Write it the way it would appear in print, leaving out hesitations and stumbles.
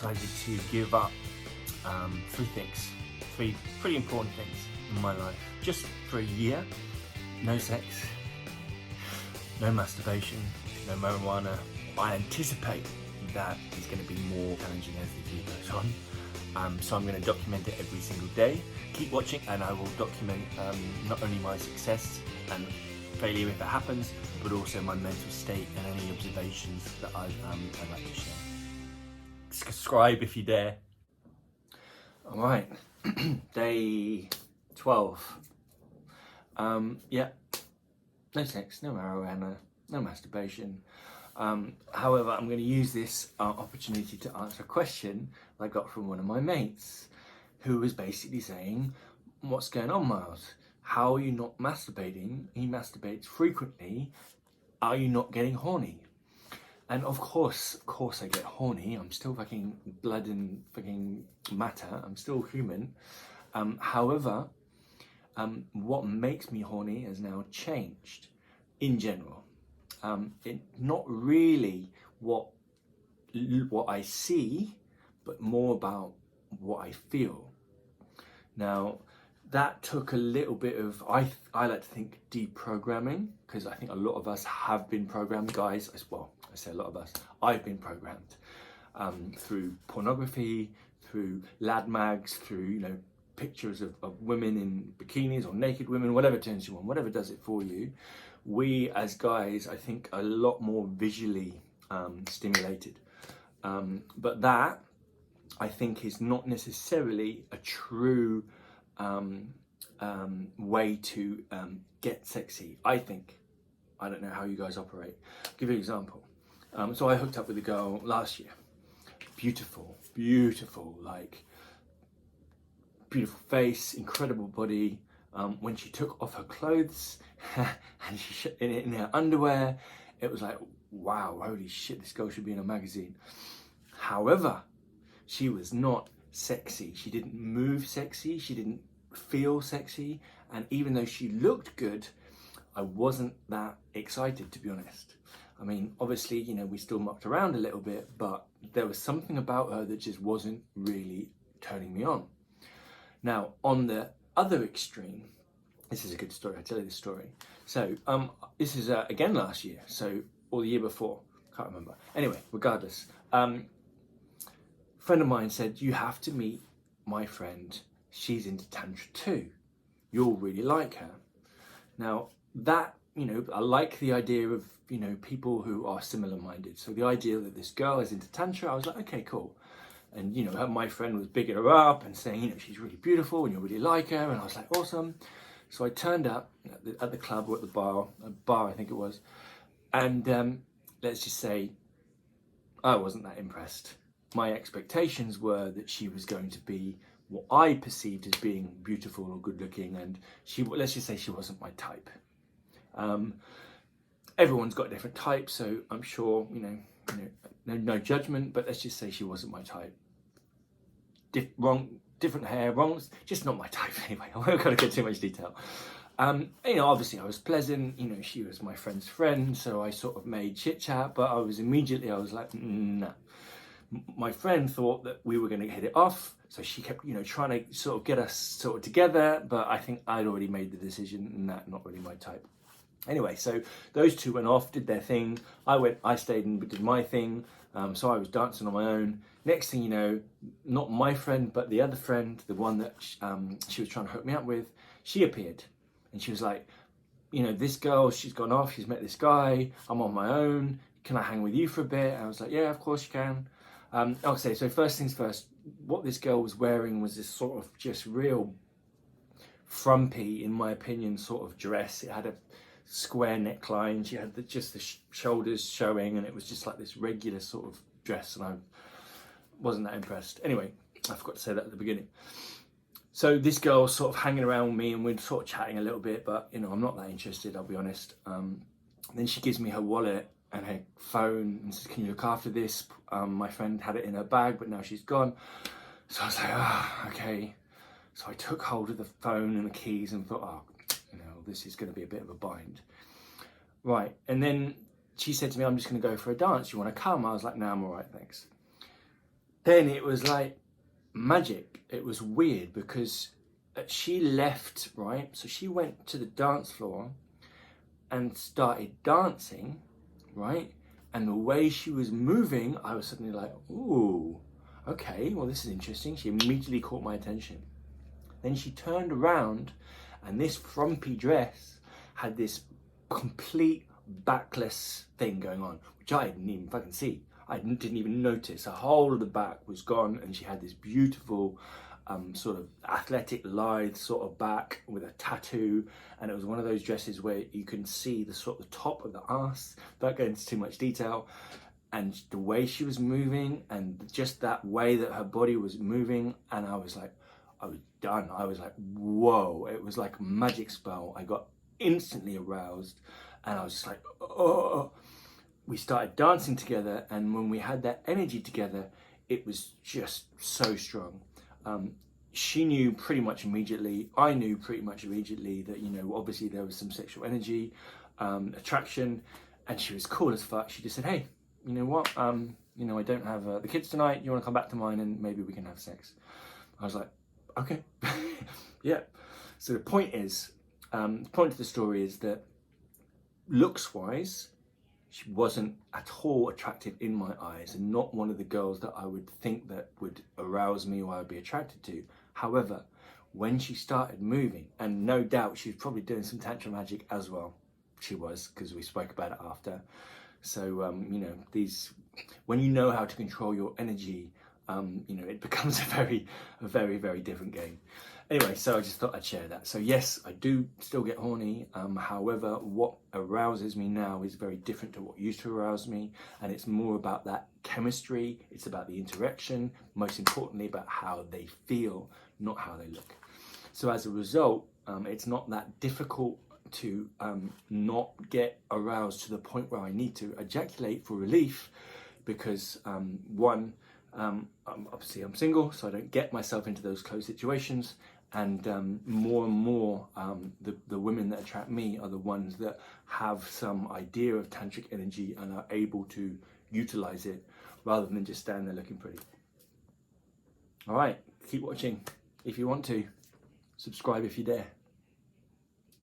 decided to give up three pretty important things in my life. Just for a year, no sex, no masturbation, no marijuana. I anticipate that is going to be more challenging as the year goes on. So I'm going to document it every single day. Keep watching and I will document not only my success and failure if it happens, but also my mental state and any observations that I'd like to share. Subscribe if you dare. Alright, day 12. Yeah, no sex, no marijuana, no masturbation. However, I'm going to use this opportunity to answer a question I got from one of my mates, who was basically saying, what's going on, Miles? How are you not masturbating? He masturbates frequently. Are you not getting horny? And of course I get horny. I'm still fucking blood and fucking matter. I'm still human. However, what makes me horny has now changed in general. Not really what I see, but more about what I feel. Now, that took a little bit of, I like to think, deprogramming, because I think a lot of us have been programmed, guys, as well. I say a lot of us. I've been programmed through pornography, through lad mags, through pictures of women in bikinis or naked women, whatever turns you on, whatever does it for you. We as guys, I think, are a lot more visually stimulated. But that, I think, is not necessarily a true way to get sexy, I think. I don't know how you guys operate. I'll give you an example. So I hooked up with a girl last year. Beautiful, like beautiful face, incredible body. When she took off her clothes and in her underwear, it was like, wow, holy shit, this girl should be in a magazine. However, she was not sexy. She didn't move sexy. She didn't feel sexy. And even though she looked good, I wasn't that excited, to be honest. I mean, obviously, we still mucked around a little bit, but there was something about her that just wasn't really turning me on. Now, on the other extreme, this is a good story. I'll tell you this story. So, this is again last year, or the year before. Can't remember. Anyway, regardless. Friend of mine said, you have to meet my friend. She's into Tantra too. You'll really like her. Now, that, I like the idea of, people who are similar minded. So the idea that this girl is into Tantra, I was like, okay, cool. And, my friend was bigging her up and saying, she's really beautiful and you'll really like her. And I was like, awesome. So I turned up at the club or at the bar, I think it was. And let's just say I wasn't that impressed. My expectations were that she was going to be what I perceived as being beautiful or good looking. And let's just say she wasn't my type. Everyone's got a different type. So I'm sure, no judgment, but let's just say she wasn't my type. Different hair, just not my type anyway. I'm not going to get too much detail. Obviously I was pleasant, she was my friend's friend, so I sort of made chit chat, but I was like, no. My friend thought that we were going to hit it off, so she kept, trying to sort of get us sort of together, but I think I'd already made the decision, and that not really my type. Anyway, so those two went off, did their thing. I stayed and did my thing. So I was dancing on my own. Next thing you know, not my friend, but the other friend, the one that she was trying to hook me up with, she appeared. And she was like, this girl, she's gone off, she's met this guy, I'm on my own, can I hang with you for a bit? And I was like, yeah, of course you can. Okay, so first things first, what this girl was wearing was this sort of just real frumpy, in my opinion, sort of dress. It had a square neckline, she had just the shoulders showing, and it was just like this regular sort of dress, and I wasn't that impressed. Anyway, I forgot to say that at the beginning. So this girl was sort of hanging around with me and we're sort of chatting a little bit, but I'm not that interested, I'll be honest. Then she gives me her wallet and her phone and says, can you look after this? My friend had it in her bag, but now she's gone. So I was like, okay. So I took hold of the phone and the keys and thought, this is going to be a bit of a bind. Right, and then she said to me, I'm just going to go for a dance. You want to come? I was like, no, I'm all right, thanks. then it was like magic. It was weird because she left, right? So she went to the dance floor and started dancing, right? And the way she was moving, I was suddenly like, ooh, okay, well, this is interesting. She immediately caught my attention. Then she turned around and this frumpy dress had this complete backless thing going on, which I didn't even fucking see. I didn't even notice. The whole of the back was gone and she had this beautiful sort of athletic, lithe sort of back with a tattoo, and it was one of those dresses where you can see the sort of top of the ass. Don't go into too much detail. And the way she was moving and just that way that her body was moving, and I was like, I was done. I was like, whoa, it was like a magic spell. I got instantly aroused and I was just like, oh. We started dancing together, and when we had that energy together, it was just so strong. She knew pretty much immediately, I knew pretty much immediately that, you know, obviously there was some sexual energy, attraction, and she was cool as fuck. She just said, hey, you know what, you know, I don't have the kids tonight, you want to come back to mine and maybe we can have sex? I was like, okay, yeah. So the point is, the point of the story is that looks-wise, she wasn't at all attractive in my eyes and not one of the girls that I would think that would arouse me or I would be attracted to. However, when she started moving, and no doubt she was probably doing some tantra magic as well, she was, because we spoke about it after. So, you know, when you know how to control your energy, you know, it becomes a very, very different game. Anyway, so I just thought I'd share that. So yes, I do still get horny. However, what arouses me now is very different to what used to arouse me. And it's more about that chemistry. It's about the interaction. Most importantly, about how they feel, not how they look. So as a result, it's not that difficult to not get aroused to the point where I need to ejaculate for relief, because one, obviously I'm single, so I don't get myself into those close situations, and more the women that attract me are the ones that have some idea of tantric energy and are able to utilize it rather than just stand there looking pretty. All right, keep watching if you want to. Subscribe if you dare.